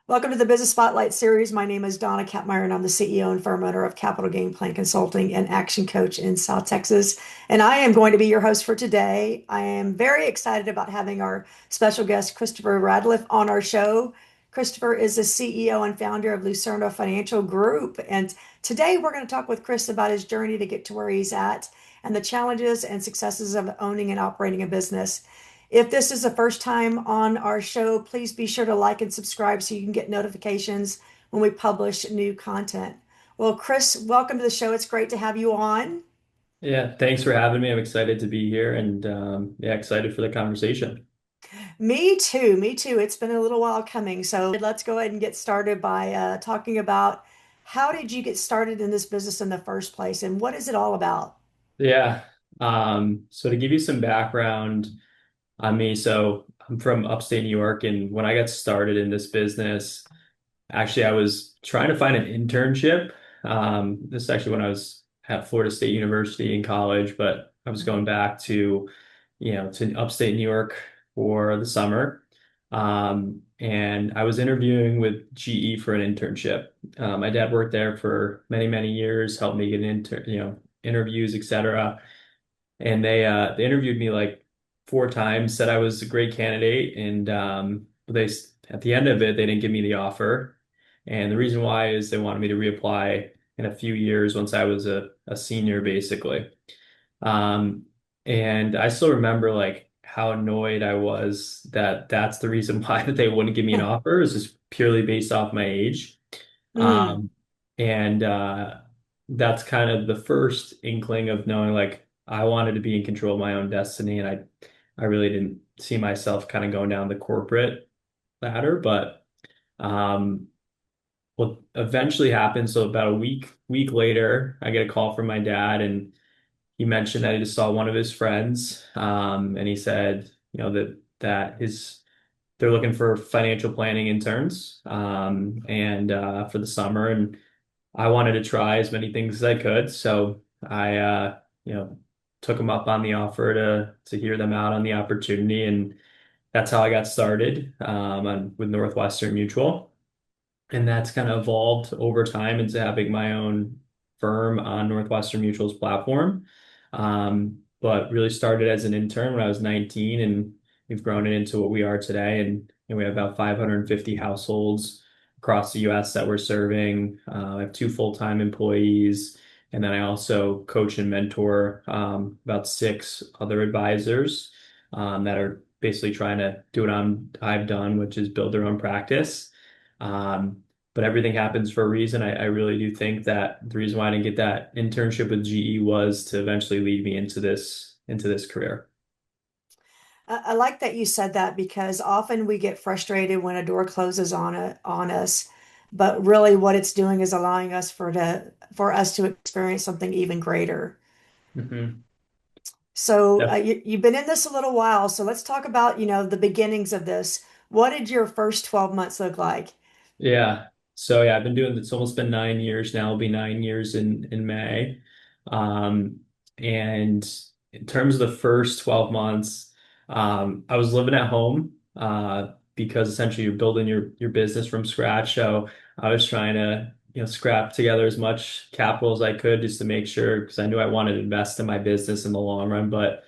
Welcome to the Business Spotlight series. My name is Dona Kappmeyer, and I'm the CEO and firm owner of Capital Game Plan Consulting and Action Coach in South Texas. And I am going to be your host for today. I am very excited about having our special guest, Christopher Radliff, on our show. Christopher is the CEO and founder of Lucerna Financial Group. And today we're going to talk with Chris about his journey to get to where he's at and the challenges and successes of owning and operating a business. If this is the first time on our show, please be sure to like and subscribe so you can get notifications when we publish new content. Well, Chris, welcome to the show. It's great to have you on. Yeah, thanks for having me. I'm excited to be here and yeah, excited for the conversation. Me too. Me too. It's been a little while coming. So let's go ahead and get started by talking about how did you get started in this business in the first place and what is it all about? Yeah. So to give you some background on me, so I'm from upstate New York, and when I got started in this business, actually I was trying to find an internship. This is actually when I was at Florida State University in college, but I was going back to upstate New York for the summer. And I was interviewing with GE for an internship. My dad worked there for many, many years, helped me get interviews, etc. And they interviewed me like four times, said I was a great candidate, and they at the end of it they didn't give me the offer. And the reason why is they wanted me to reapply in a few years once I was a senior, basically. Um, and I still remember like how annoyed I was that that's the reason why that they wouldn't give me an offer is just purely based off my age. Mm. Um, and that's kind of the first inkling of knowing like I wanted to be in control of my own destiny, and I really didn't see myself kind of going down the corporate ladder, but um, what eventually happened. So about a week later, I get a call from my dad, and he mentioned that he just saw one of his friends, and he said, that his they're looking for financial planning interns, and for the summer, and I wanted to try as many things as I could, so I, took him up on the offer to hear them out on the opportunity, and that's how I got started with Northwestern Mutual. And that's kind of evolved over time into having my own firm on Northwestern Mutual's platform. But really started as an intern when I was 19, and we've grown it into what we are today. And we have about 550 households across the US that we're serving. I have two full-time employees. And then I also coach and mentor about six other advisors that are basically trying to do what I've done, which is build their own practice. Um, but everything happens for a reason. I really do think that the reason why I didn't get that internship with GE was to eventually lead me into this career. I like that you said that because often we get frustrated when a door closes on us, but really what it's doing is allowing us for us to experience something even greater. Hmm. So Yep. you've been in this a little while, so let's talk about, the beginnings of this. What did your first 12 months look like? Yeah. So yeah, I've been doing it's almost been 9 years now. It'll be 9 years in May. Um, and in terms of the first 12 months, I was living at home because essentially you're building your business from scratch. So I was trying to, scrap together as much capital as I could just to make sure because I knew I wanted to invest in my business in the long run. But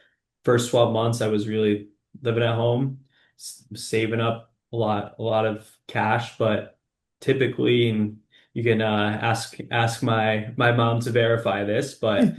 first 12 months, I was really living at home, saving up a lot of cash, but typically, and you can ask my mom to verify this, but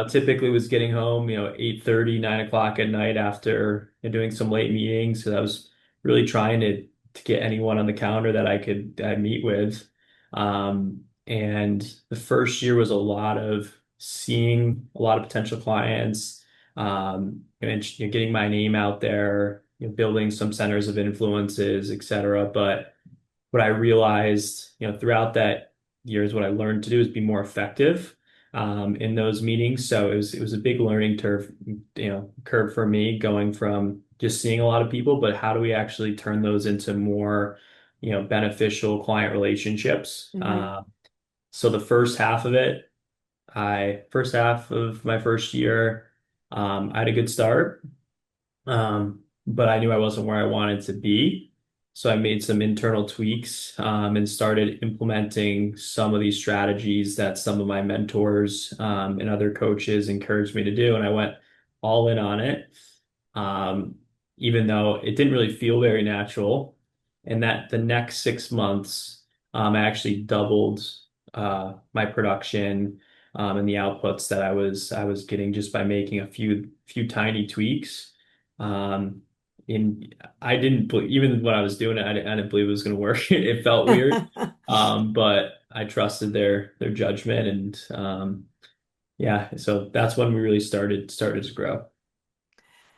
typically was getting home, 8:30, 9 o'clock at night after doing some late meetings. So I was really trying to get anyone on the calendar that I meet with. And the first year was a lot of seeing a lot of potential clients, and getting my name out there, building some centers of influences, et cetera. But what I realized, throughout that year is what I learned to do is be more effective in those meetings. So it was a big learning curve for me going from just seeing a lot of people, but how do we actually turn those into more, beneficial client relationships? Hmm. So the first half of my first year, I had a good start, but I knew I wasn't where I wanted to be. So I made some internal tweaks and started implementing some of these strategies that some of my mentors and other coaches encouraged me to do. And I went all in on it, um, even though it didn't really feel very natural. And that the next 6 months, I actually doubled my production and the outputs that I was getting just by making a few tiny tweaks. Um, in I didn't even when I was doing it, I didn't believe it was going to work. It felt weird, but I trusted their judgment, and yeah, so that's when we really started to grow.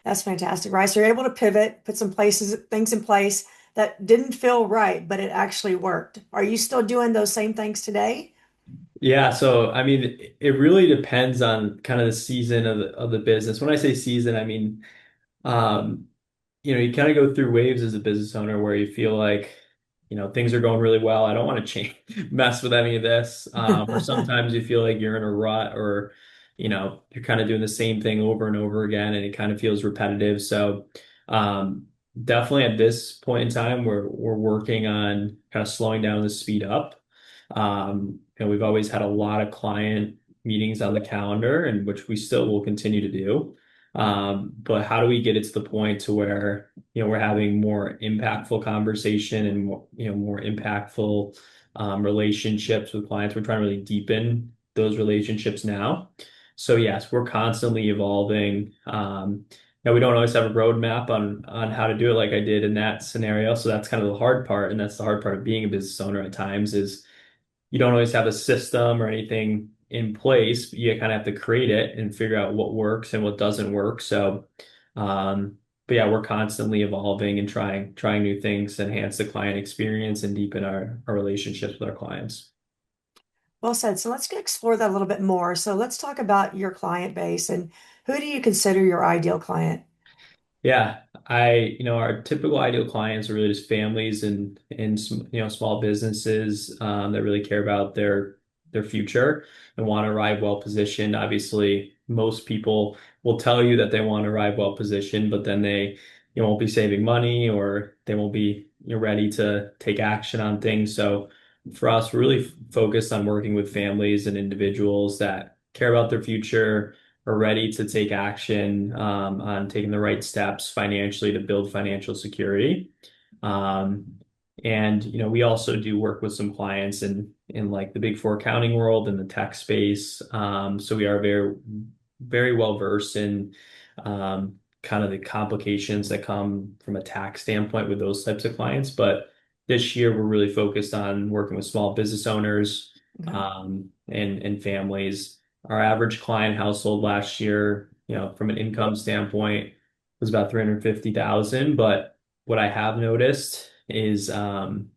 That's fantastic, right? So you're able to pivot, put some things in place that didn't feel right, but it actually worked. Are you still doing those same things today? Yeah, so I mean, it really depends on kind of the season of the business. When I say season, I mean Um, you kind of go through waves as a business owner where you feel like, things are going really well. I don't want to change, mess with any of this. Or sometimes you feel like you're in a rut or, you're kind of doing the same thing over and over again and it kind of feels repetitive. So, um, definitely at this point in time, we're working on kind of slowing down the speed up. And we've always had a lot of client meetings on the calendar and which we still will continue to do. But how do we get it to the point to where, we're having more impactful conversation and more, more impactful relationships with clients. We're trying to really deepen those relationships now. So yes, we're constantly evolving. Now we don't always have a roadmap on how to do it like I did in that scenario. So that's kind of the hard part, and that's the hard part of being a business owner at times is you don't always have a system or anything in place. You kind of have to create it and figure out what works and what doesn't work. So, but yeah, we're constantly evolving and trying new things, to enhance the client experience and deepen our relationships with our clients. Well said. So let's explore that a little bit more. So let's talk about your client base and who do you consider your ideal client? Yeah, our typical ideal clients are really just families and small businesses that really care about their future and want to arrive well positioned. Obviously, most people will tell you that they want to arrive well positioned, but then they won't be saving money or they won't be ready to take action on things. So for us, we're really focused on working with families and individuals that care about their future are ready to take action on taking the right steps financially to build financial security. Um, and we also do work with some clients in like the Big Four accounting world and the tech space. So we are very well versed in kind of the complications that come from a tax standpoint with those types of clients. But this year we're really focused on working with small business owners Okay. and families. Our average client household last year, from an income standpoint, was about 350,000. But what I have noticed is some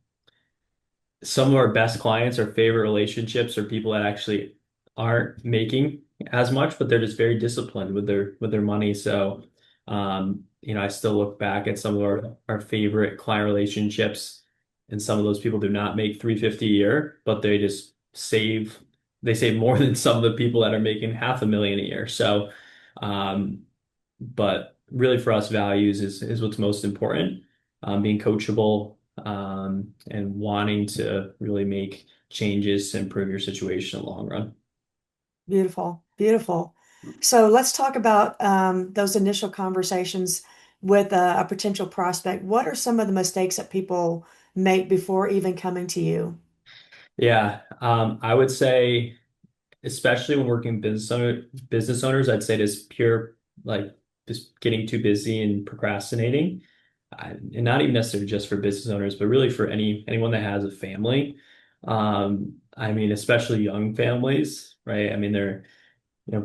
of our best clients, our favorite relationships, are people that actually aren't making as much, but they're just very disciplined with their money. So, I still look back at some of our favorite client relationships, and some of those people do not make 350 a year, but they save more than some of the people that are making 500,000 a year. So, um, but really for us, values is what's most important. Being coachable, and wanting to really make changes to improve your situation in the long run. Beautiful. Beautiful. So let's talk about those initial conversations with a potential prospect. What are some of the mistakes that people make before even coming to you? Yeah, I would say, especially when working business owners, I'd say it is pure like just getting too busy and procrastinating. And not even necessarily just for business owners, but really for anyone that has a family. I mean, especially young families, right? I mean,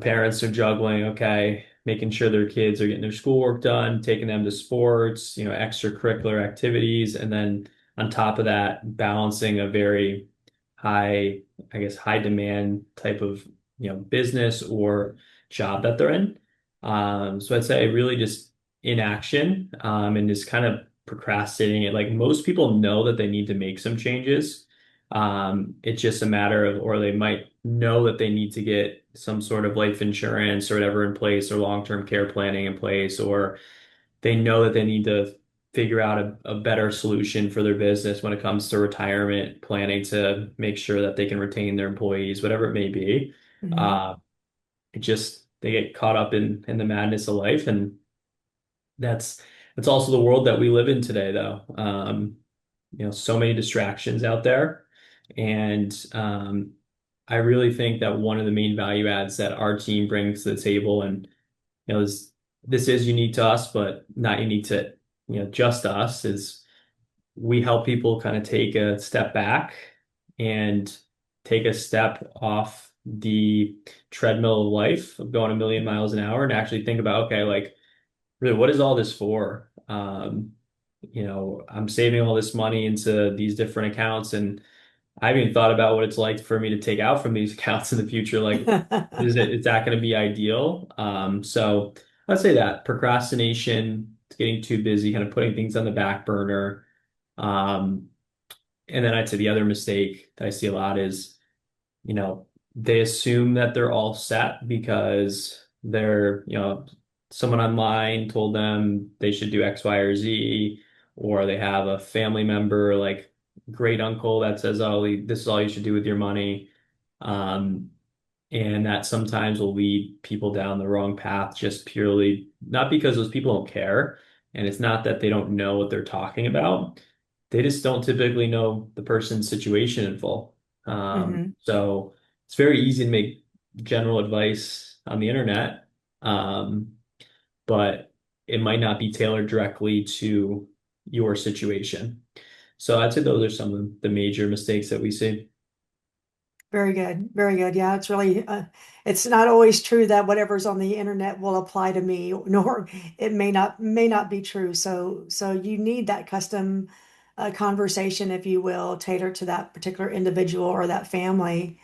parents are juggling, okay, making sure their kids are getting their schoolwork done, taking them to sports, extracurricular activities, and then on top of that, balancing a very high, I guess, high demand type of, business or job that they're in. So I'd say really just inaction, and just kind of procrastinating it. Like most people know that they need to make some changes. It's just a matter of, or they might know that they need to get some sort of life insurance or whatever in place or long-term care planning in place, or they know that they need to figure out a better solution for their business when it comes to retirement planning to make sure that they can retain their employees, whatever it may be. Hmm. Uh, it just they get caught up in the madness of life, and that's that's also the world that we live in today, though. So many distractions out there, and I really think that one of the main value adds that our team brings to the table, and this is unique to us, but not unique to just us, is we help people kind of take a step back and take a step off the treadmill of life of going a million miles an hour and actually think about, okay, like really, what is all this for? I'm saving all this money into these different accounts, and I haven't even thought about what it's like for me to take out from these accounts in the future. Like, is that going to be ideal? So I'd say that procrastination, getting too busy, kind of putting things on the back burner. Um, and then I'd say the other mistake that I see a lot is, they assume that they're all set because someone online told them they should do X, Y, or Z, or they have a family member, like great uncle that says, "Oh, this is all you should do with your money." Um, and that sometimes will lead people down the wrong path just purely not because those people don't care, and it's not that they don't know what they're talking about. They just don't typically know the person's situation in full. Hmm. So it's very easy to make general advice on the internet, um, but it might not be tailored directly to your situation. So I'd say those are some of the major mistakes that we see. Very good. Very good. Yeah, it's really, it's not always true that whatever's on the internet will apply to me, nor it may not be true. So you need that custom conversation, if you will, tailored to that particular individual or that family.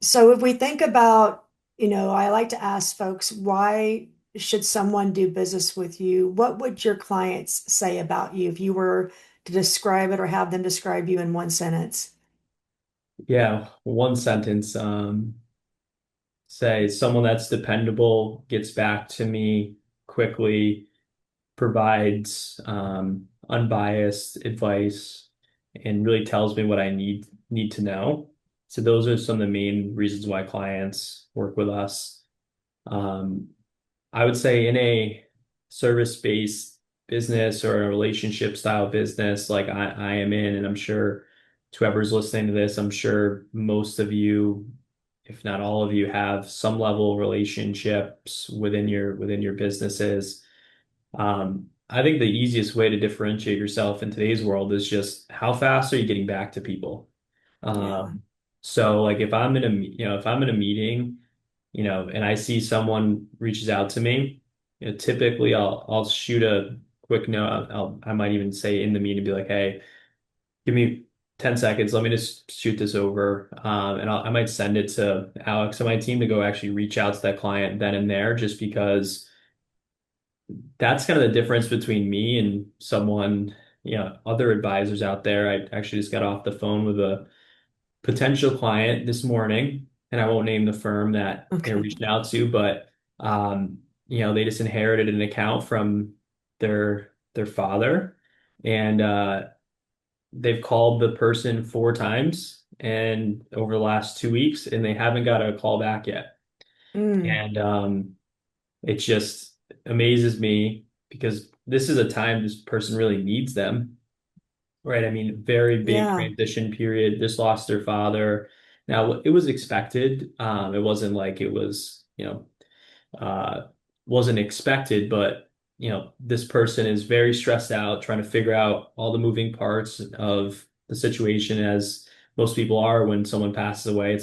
So if we think about, I like to ask folks, why should someone do business with you? What would your clients say about you if you were to describe it or have them describe you in one sentence? Yeah, one sentence. Say someone that's dependable, gets back to me quickly, provides unbiased advice, and really tells me what I need to know. So those are some of the main reasons why clients work with us. Um, I would say in a service-based business or a relationship style business like I am in, and I'm sure to whoever's listening to this, I'm sure most of you, if not all of you, have some level of relationships within your businesses. I think the easiest way to differentiate yourself in today's world is just how fast are you getting back to people? Yeah. Um, so like if I'm in a meeting, and I see someone reaches out to me, typically I'll shoot a quick note. I might even say in the meeting, be like, "Hey, give me 10 seconds. Let me just shoot this over." And I might send it to Alex and my team to go actually reach out to that client then and there, just because that's kind of the difference between me and someone, other advisors out there. I actually just got off the phone with a potential client this morning, and I won't name the firm that they're Okay. reaching out to, but they just inherited an account from their father, and they've called the person 4 times and over the last 2 weeks, and they haven't got a call back yet. Mm, And it just amazes me because this is a time this person really needs them. Right. I mean, very big yeah. transition period. Just lost their father. Now, it was expected. It wasn't like it was, wasn't expected, but, this person is very stressed out, trying to figure out all the moving parts of the situation, as most people are when someone passes away.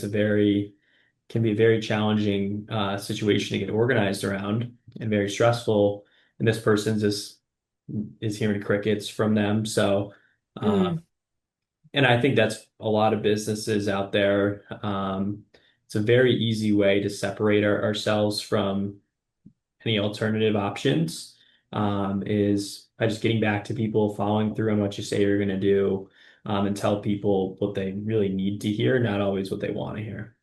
Can be a very challenging situation to get organized around and very stressful. And this person is hearing crickets from them. So, uh, Mm, and I think that's a lot of businesses out there. It's a very easy way to separate ourselves from any alternative options, is by just getting back to people, following through on what you say you're going to do, and tell people what they really need to hear, not always what they want to hear.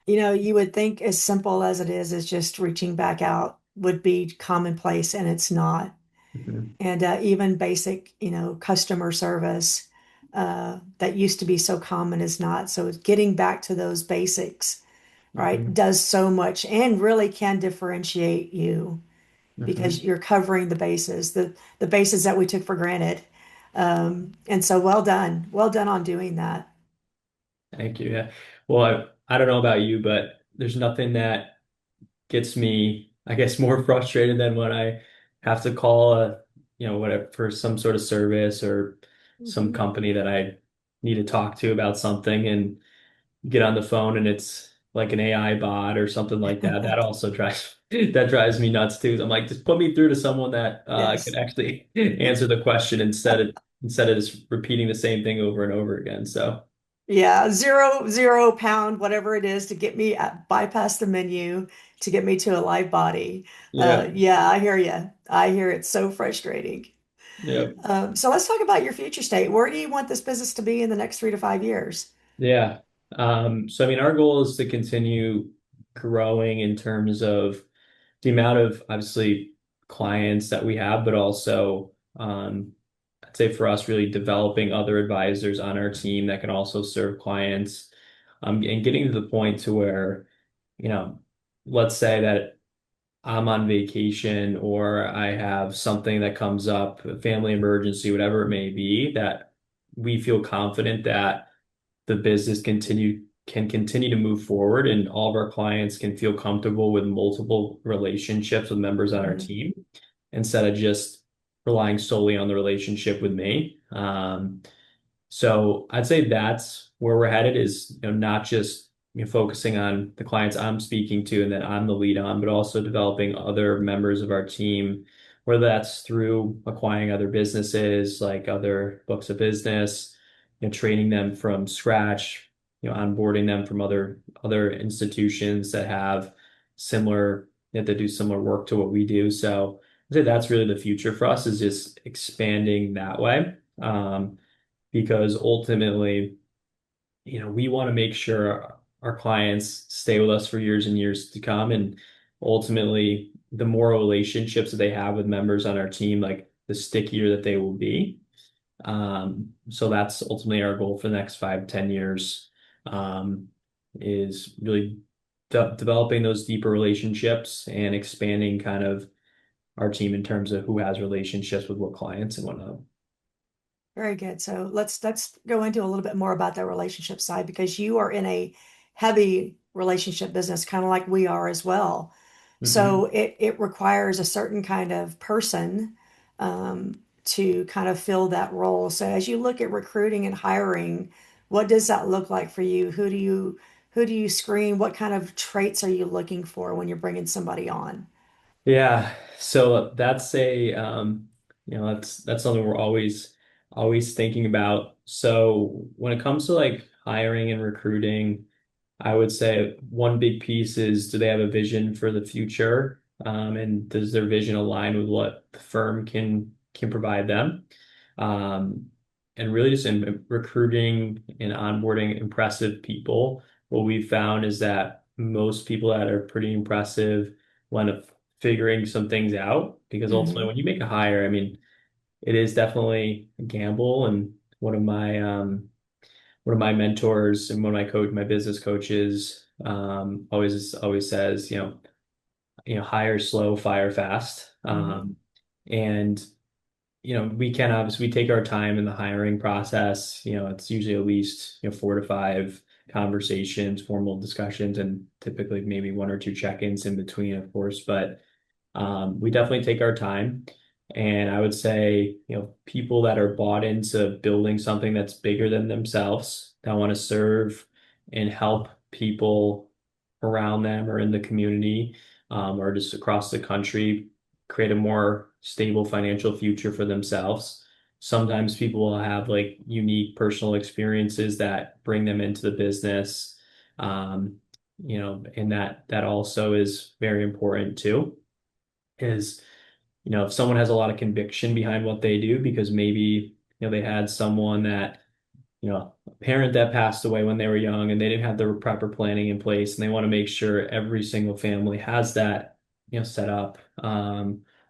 you would think as simple as it is just reaching back out would be commonplace, and it's not. Mhm. and even basic, customer service that used to be so common is not. So getting back to those basics, right, Mhm. does so much and really can differentiate you because Mhm. you're covering the bases that we took for granted. And so well done on doing that. Thank you. Yeah. Well, I don't know about you, but there's nothing that gets me, I guess, more frustrated than when I have to call whatever for some sort of service or some Mhm. company that I need to talk to about something and get on the phone and it's like an AI bot or something like that. That also drives that drives me nuts too. I'm like, just put me through to someone that could Yes. actually answer the question instead of just repeating the same thing over and over again. So Yeah, zero pound, whatever it is to get me bypass the menu to get me to a live body. yeah, Yeah, I hear you. I hear it's so frustrating. yeah. So let's talk about your future state. Where do you want this business to be in the next 3 to 5 years? Yeah. So I mean, our goal is to continue growing in terms of the amount of obviously clients that we have, but also I'd say for us, really developing other advisors on our team that can also serve clients, and getting to the point to where, you know, let's say that I'm on vacation or I have something that comes up, a family emergency, whatever it may be, that we feel confident that the business can continue to move forward and all of our clients can feel comfortable with multiple relationships with members on our Mhm. team instead of just relying solely on the relationship with me. So I'd say that's where we're headed is, not just focusing on the clients I'm speaking to and that I'm the lead on, but also developing other members of our team, whether that's through acquiring other businesses, like other books of business, training them from scratch, onboarding them from other institutions that have that do similar work to what we do. So I'd say that's really the future for us is just expanding that way. Because ultimately, we want to make sure our clients stay with us for years and years to come. And ultimately, the more relationships that they have with members on our team, like the stickier that they will be. So that's ultimately our goal for the next 5, 10 years, is really developing those deeper relationships and expanding kind of our team in terms of who has relationships with what clients and whatnot. Very good. So let's go into a little bit more about that relationship side because you are in a heavy relationship business, kind of like we are as well. So Mhm. it requires a certain kind of person to kind of fill that role. So as you look at recruiting and hiring, what does that look like for you? Who do you screen? What kind of traits are you looking for when you're bringing somebody on? Yeah, so that's something we're always thinking about. So when it comes to like hiring and recruiting, I would say one big piece is do they have a vision for the future? And does their vision align with what the firm can provide them? Um, and really just in recruiting and onboarding impressive people, what we've found is that most people that are pretty impressive when figuring some things out, because ultimately Hmm. when you make a hire, I mean, it is definitely a gamble. And one of my mentors and one of my business coaches, always says, hire slow, fire fast. Hmm. And we can obviously we take our time in the hiring process. It's usually at least 4 to 5 conversations, formal discussions, and typically maybe one or two check-ins in between, of course. But we definitely take our time. And I would say, people that are bought into building something that's bigger than themselves, that want to serve and help people around them or in the community, or just across the country, create a more stable financial future for themselves. Sometimes people will have like unique personal experiences that bring them into the business. Um, and that also is very important too is, if someone has a lot of conviction behind what they do, because maybe, they had someone that, a parent that passed away when they were young and they didn't have the proper planning in place and they want to make sure every single family has that, set up.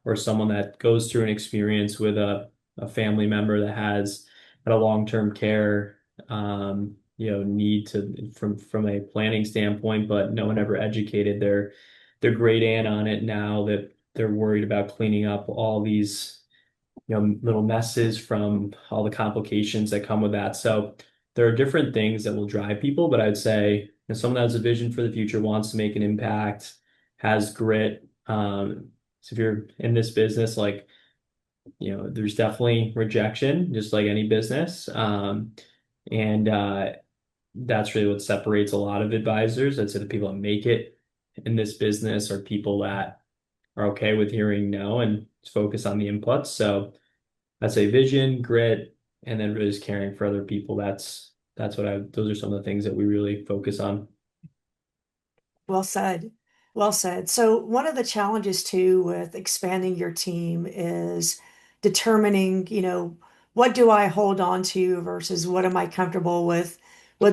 or someone that goes through an experience with a family member that has had a long-term care need to from a planning standpoint, but no one ever educated their great aunt on it now that they're worried about cleaning up all these little messes from all the complications that come with that. So there are different things that will drive people, but I'd say someone that has a vision for the future, wants to make an impact, has grit. So if you're in this business, like, there's definitely rejection, just like any business. And That's really what separates a lot of advisors. I'd say the people that make it in this business are people that are okay with hearing no and focus on the inputs. So I'd say vision, grit, and then really just caring for other people. Those are some of the things that we really focus on. Well said. Well said. So, one of the challenges too with expanding your team is determining, what do I hold on to versus what am I comfortable with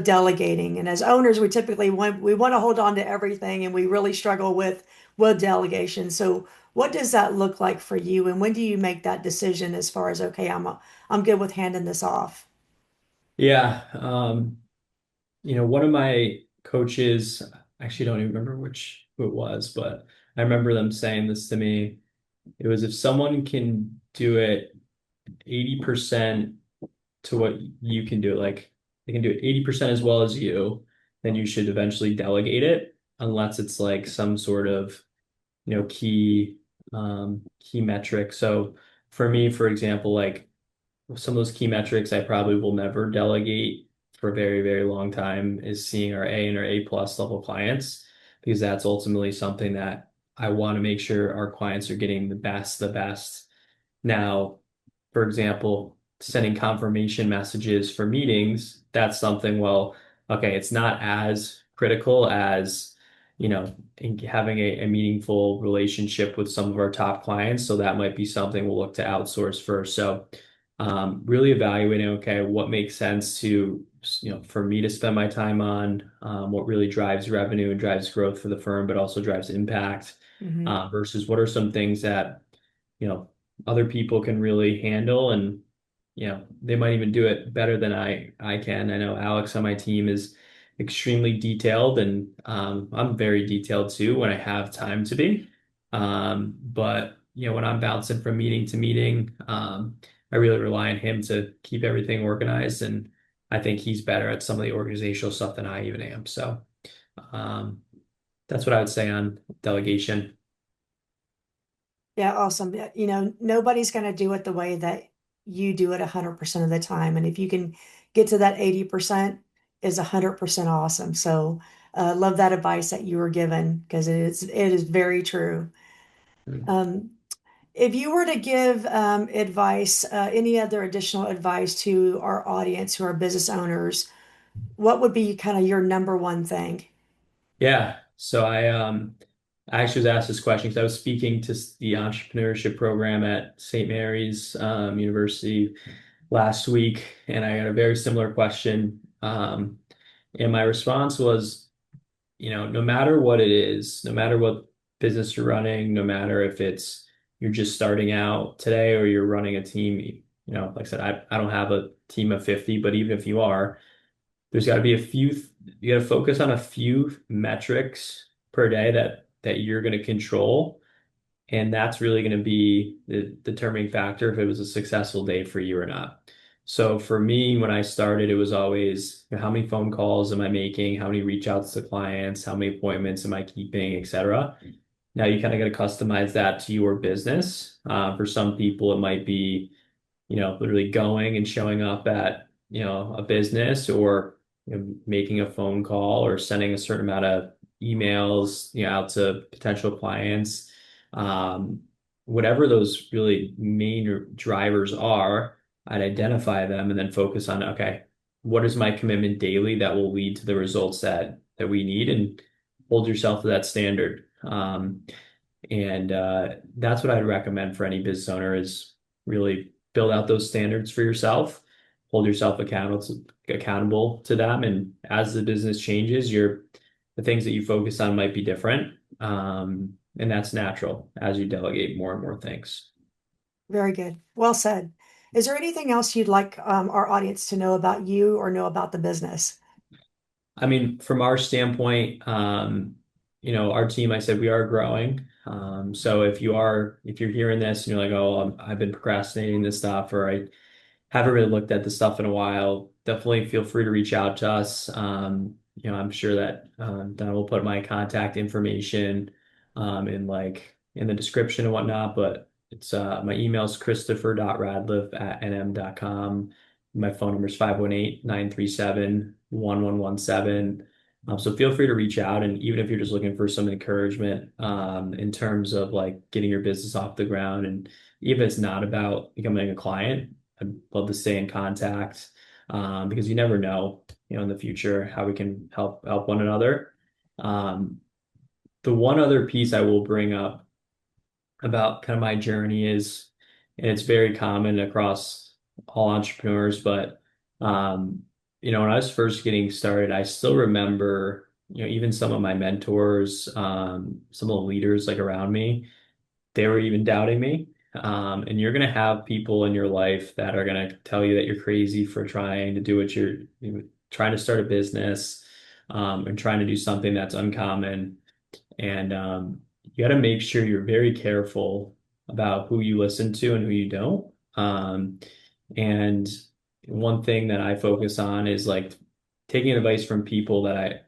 delegating. And as owners, we want to hold on to everything and we really struggle with delegation. So, what does that look like for you? And when do you make that decision as far as, okay, I'm good with handing this off? Yeah. One of my coaches, I actually don't even remember who it was, but I remember them saying this to me. It was if someone can do it 80% to what you can do, like they can do it 80% as well as you, then you should eventually delegate it, unless it's like some sort of, key metric. So for me, for example, like some of those key metrics I probably will never delegate for a very, very long time is seeing our A and our A plus level clients, because that's ultimately something that I want to make sure our clients are getting the best. Now, for example, sending confirmation messages for meetings, that's something, well, okay, it's not as critical as, having a meaningful relationship with some of our top clients. So that might be something we'll look to outsource first. So really evaluating, okay, what makes sense to, for me to spend my time on, what really drives revenue and drives growth for the firm, but also drives impact, Hmm. versus what are some things that, you know, other people can really handle, and they might even do it better than I can. I know Alex on my team is extremely detailed, and I'm very detailed too when I have time to be. But when I'm bouncing from meeting to meeting, I really rely on him to keep everything organized, and I think he's better at some of the organizational stuff than I even am. So um, that's what I would say on delegation. Yeah, awesome. Yeah, nobody's going to do it the way that you do it 100% of the time. And if you can get to that 80% is 100% awesome. So, love that advice that you were given because it is very true. Um, if you were to give advice, any other additional advice to our audience who are business owners, what would be kind of your number one thing? Yeah. So I actually was asked this question because I was speaking to the entrepreneurship program at St. Mary's University last week, and I got a very similar question. And my response was, no matter what it is, no matter what business you're running, no matter if it's you're just starting out today or you're running a team, like I said, I don't have a team of 50, but even if you are, there's got to be you got to focus on a few metrics per day that you're going to control. And that's really going to be the determining factor if it was a successful day for you or not. So for me, when I started, it was always, how many phone calls am I making? How many reach outs to clients? How many appointments am I keeping, et cetera. Now you kind of got to customize that to your business. For some people, it might be literally going and showing up at, a business, or making a phone call or sending a certain amount of emails, out to potential clients. Um, Whatever those really main drivers are, I'd identify them and then focus on, okay, what is my commitment daily that will lead to the results that we need, and hold yourself to that standard. And that's what I'd recommend for any business owner is really build out those standards for yourself, hold yourself accountable to them. And as the business changes, the things that you focus on might be different. And that's natural as you delegate more and more things. Very good. Well said. Is there anything else you'd like our audience to know about you or know about the business? I mean, from our standpoint, our team, I said we are growing. So if you're hearing this and you're like, oh, I've been procrastinating this stuff, or I haven't really looked at the stuff in a while, definitely feel free to reach out to us. I'm sure that Donna will put my contact information in the description and whatnot, but it's my email is christopher.radliff@nm.com. My phone number is 518-937-1117. So feel free to reach out, and even if you're just looking for some encouragement in terms of like getting your business off the ground, and even if it's not about becoming a client, I'd love to stay in contact because you never know, in the future how we can help one another. Um, the one other piece I will bring up about kind of my journey is, and it's very common across all entrepreneurs, but when I was first getting started, I still remember, even some of my mentors, some of the leaders like around me, they were even doubting me. And you're going to have people in your life that are going to tell you that you're crazy for trying to do what you're trying to start a business, and trying to do something that's uncommon. And you got to make sure you're very careful about who you listen to and who you don't. And one thing that I focus on is like taking advice from people that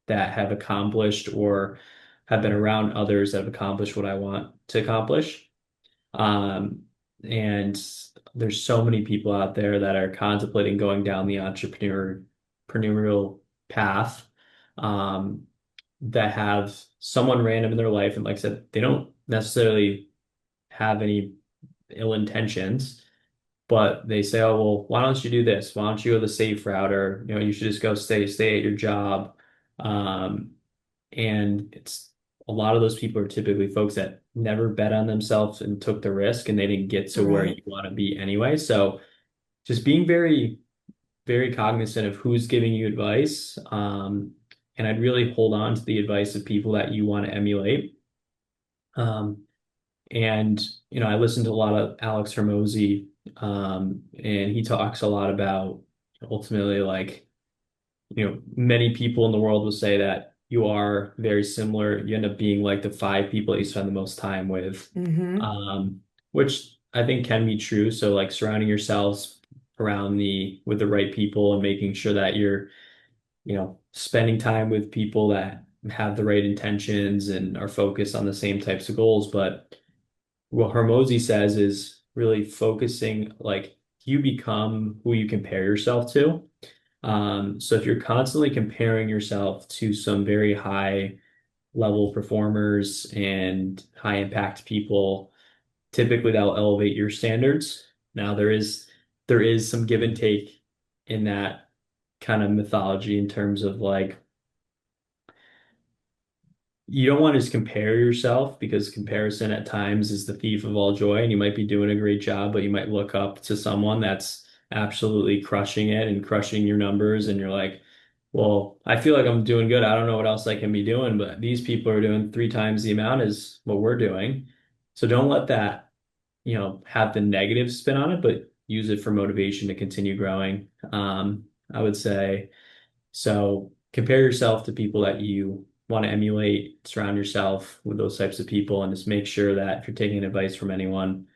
have accomplished or have been around others that have accomplished what I want to accomplish. Um, and there's so many people out there that are contemplating going down the entrepreneurial path, um, that have someone random in their life. And like I said, they don't necessarily have any ill intentions, but they say, oh, well, why don't you do this? Why don't you go the safe route? Or, you should just go stay at your job. Um, and it's a lot of those people are typically folks that never bet on themselves and took the risk and they didn't get to where you Right. want to be anyway. So just being very, very cognizant of who's giving you advice. And I'd really hold on to the advice of people that you want to emulate. Um, and, I listen to a lot of Alex Hermosi, and he talks a lot about ultimately like, many people in the world will say that you are very similar. You end up being like the five people that you spend the most time with, Mm-hmm. um, which I think can be true. So like surrounding yourselves with the right people and making sure that you're, spending time with people that have the right intentions and are focused on the same types of goals. But what Hormozy says is really focusing, like you become who you compare yourself to. So if you're constantly comparing yourself to some very high level performers and high impact people, typically that'll elevate your standards. Now there is some give and take in that kind of mythology in terms of like you don't want to just compare yourself because comparison at times is the thief of all joy, and you might be doing a great job, but you might look up to someone that's absolutely crushing it and crushing your numbers, and you're like, well, I feel like I'm doing good. I don't know what else I can be doing, but these people are doing three times the amount as what we're doing. So don't let that, have the negative spin on it, but use it for motivation to continue growing. I would say. So compare yourself to people that you want to emulate, surround yourself with those types of people, and just make sure that if you're taking advice from anyone,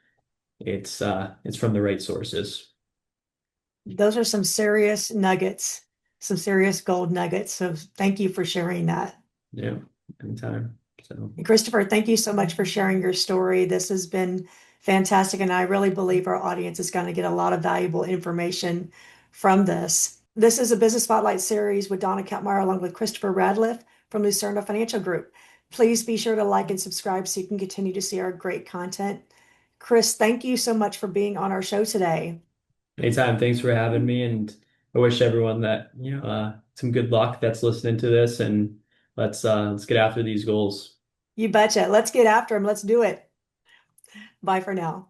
it's from the right sources. Those are some serious nuggets, some serious gold nuggets. So thank you for sharing that. Yeah, anytime. So And Christopher, thank you so much for sharing your story. This has been fantastic, and I really believe our audience is going to get a lot of valuable information from this. This is a Business Spotlight series with Dona Kappmeyer along with Christopher Radliff from Lucerna Financial Group. Please be sure to like and subscribe so you can continue to see our great content. Chris, thank you so much for being on our show today. anytime. Thanks for having me, and I wish everyone that some good luck that's listening to this, and let's get after these goals. You betcha. Let's get after them. Let's do it. Bye for now.